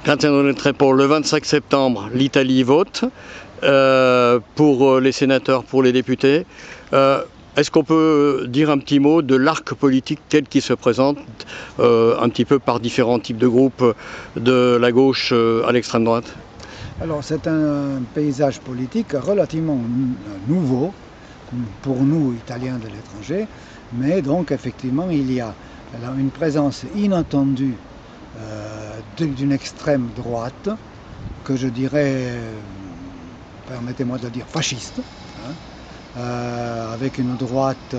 Graziano Treppo, le 25 septembre, l'Italie vote pour les sénateurs, pour les députés. Est-ce qu'on peut dire un petit mot de l'arc politique tel qu'il se présente un petit peu par différents types de groupes, de la gauche à l'extrême droite? Alors c'est un paysage politique relativement nouveau pour nous, Italiens de l'étranger, mais donc effectivement il y a une présence inattendue d'une extrême droite, que je dirais, permettez-moi de dire, fasciste, hein, avec une droite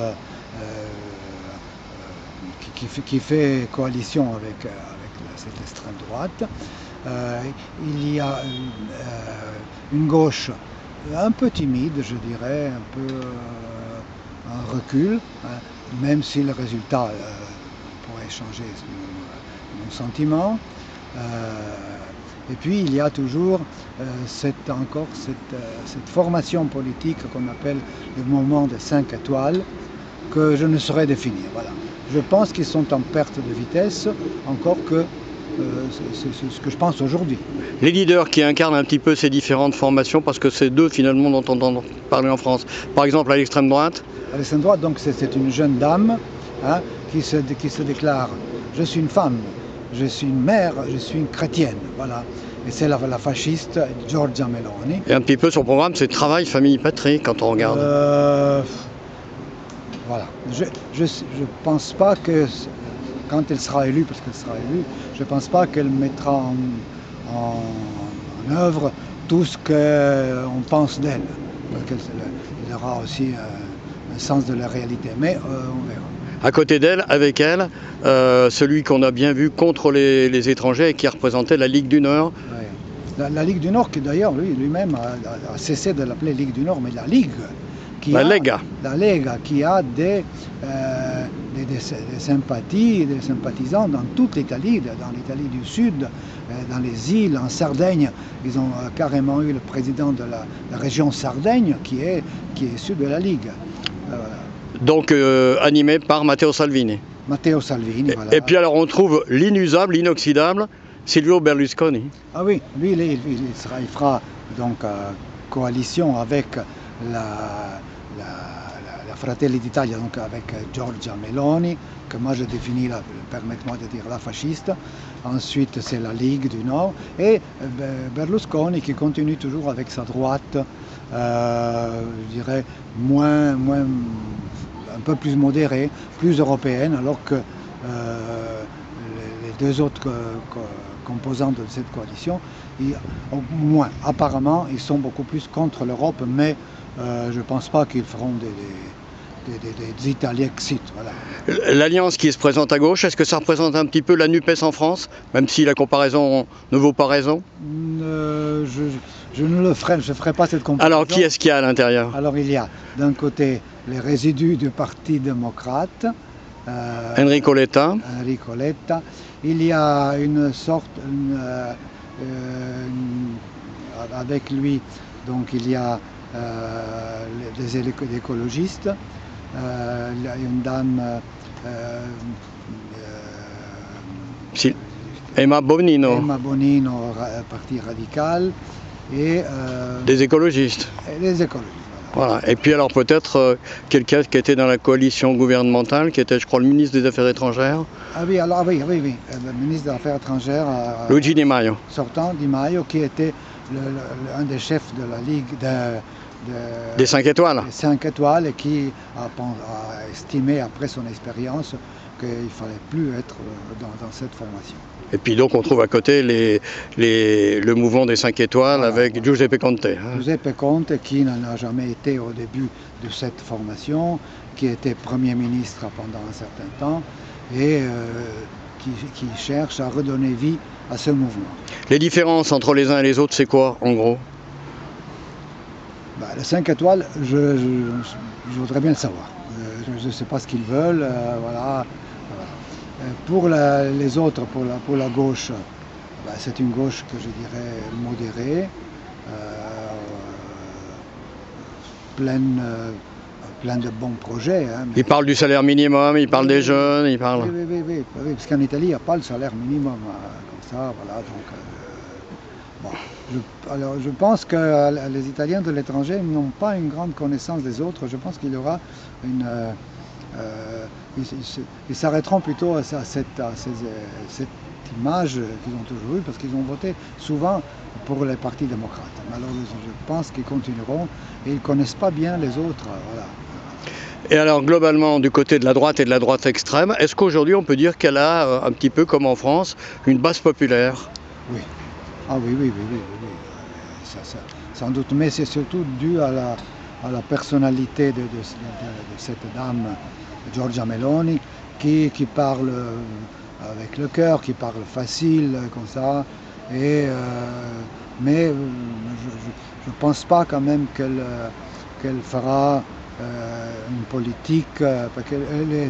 qui fait coalition avec cette extrême droite. Il y a une gauche un peu timide, je dirais, un peu en recul, hein, même si le résultat pourrait changer mon sentiment. Et puis il y a toujours cette formation politique qu'on appelle le mouvement des 5 étoiles, que je ne saurais définir. Voilà. Je pense qu'ils sont en perte de vitesse, encore que c'est ce que je pense aujourd'hui. Les leaders qui incarnent un petit peu ces différentes formations, parce que c'est d'eux finalement dont on entend parler en France. Par exemple à l'extrême droite. À l'extrême droite, donc c'est une jeune dame, hein, qui se déclare « je suis une femme, je suis une mère, je suis une chrétienne ». Voilà. Et c'est la fasciste Giorgia Meloni. Et un petit peu son programme, c'est travail, famille, patrie, quand on regarde. Voilà. Je ne pense pas que, quand elle sera élue, parce qu'elle sera élue, je ne pense pas qu'elle mettra en œuvre tout ce qu'on pense d'elle. Parce qu'elle aura aussi un sens de la réalité. Mais on verra. À côté d'elle, avec elle, celui qu'on a bien vu contre les étrangers et qui représentait la Ligue du Nord. Oui. La Ligue du Nord, qui d'ailleurs lui-même a cessé de l'appeler Ligue du Nord, mais la Ligue. La Lega. La Lega, qui a des sympathies, des sympathisants dans toute l'Italie, dans l'Italie du Sud, dans les îles, en Sardaigne. Ils ont carrément eu le président de la région Sardaigne qui est issu de la Ligue. Voilà. Donc animé par Matteo Salvini. Matteo Salvini, voilà. Et puis alors on trouve l'inusable, l'inoxydable, Silvio Berlusconi. Ah oui, lui il fera donc coalition avec la Fratelli d'Italia, donc avec Giorgia Meloni, que moi je définis, permettez-moi de dire, la fasciste. Ensuite c'est la Ligue du Nord, et Berlusconi qui continue toujours avec sa droite, je dirais, un peu plus modérée, plus européenne, alors que les deux autres composantes de cette coalition, au moins apparemment, ils sont beaucoup plus contre l'Europe, mais je ne pense pas qu'ils feront des Italexit. Voilà. L'alliance qui se présente à gauche, est-ce que ça représente un petit peu la NUPES en France, même si la comparaison ne vaut pas raison? Je ne ferai pas cette comparaison. Alors qui est-ce qu'il y a à l'intérieur? Alors il y a d'un côté les résidus du Parti démocrate, Enrico Letta. Il y a une sorte, avec lui, donc il y a des écologistes, il y a une dame, Emma Bonino, Parti radical, et des écologistes. Voilà. Et puis alors peut-être quelqu'un qui était dans la coalition gouvernementale, qui était je crois le ministre des Affaires étrangères. Ah oui, alors oui, le ministre des Affaires étrangères, Luigi Di Maio. Sortant, Di Maio, qui était un des chefs de la Ligue des 5 étoiles. Des 5 étoiles, et qui a estimé après son expérience qu'il ne fallait plus être dans cette formation. Et puis donc on trouve à côté le mouvement des 5 étoiles, voilà, avec Giuseppe Conte. Giuseppe Conte, qui n'a jamais été au début de cette formation, qui était Premier ministre pendant un certain temps, et qui cherche à redonner vie à ce mouvement. Les différences entre les uns et les autres, c'est quoi en gros? Les 5 étoiles, je voudrais bien le savoir. Je ne sais pas ce qu'ils veulent, voilà. Pour les autres, pour la gauche, c'est une gauche que je dirais modérée, plein de bons projets. Hein, il parle du salaire minimum, il parle des jeunes, il parle... Oui, parce qu'en Italie, il n'y a pas le salaire minimum. ça, voilà. Donc, bon. Alors, je pense que les Italiens de l'étranger n'ont pas une grande connaissance des autres. Je pense qu'il y aura une... ils s'arrêteront plutôt à cette image qu'ils ont toujours eue, parce qu'ils ont voté souvent pour les partis démocrates. Malheureusement, je pense qu'ils continueront et ils ne connaissent pas bien les autres. Voilà. Et alors globalement, du côté de la droite et de la droite extrême, est-ce qu'aujourd'hui on peut dire qu'elle a, un petit peu comme en France, une base populaire? Oui. Ah oui. Ça, sans doute, mais c'est surtout dû à la personnalité de cette dame, Giorgia Meloni, qui parle avec le cœur, qui parle facile, comme ça. Mais je ne pense pas quand même qu'elle fera une politique, parce qu'elle est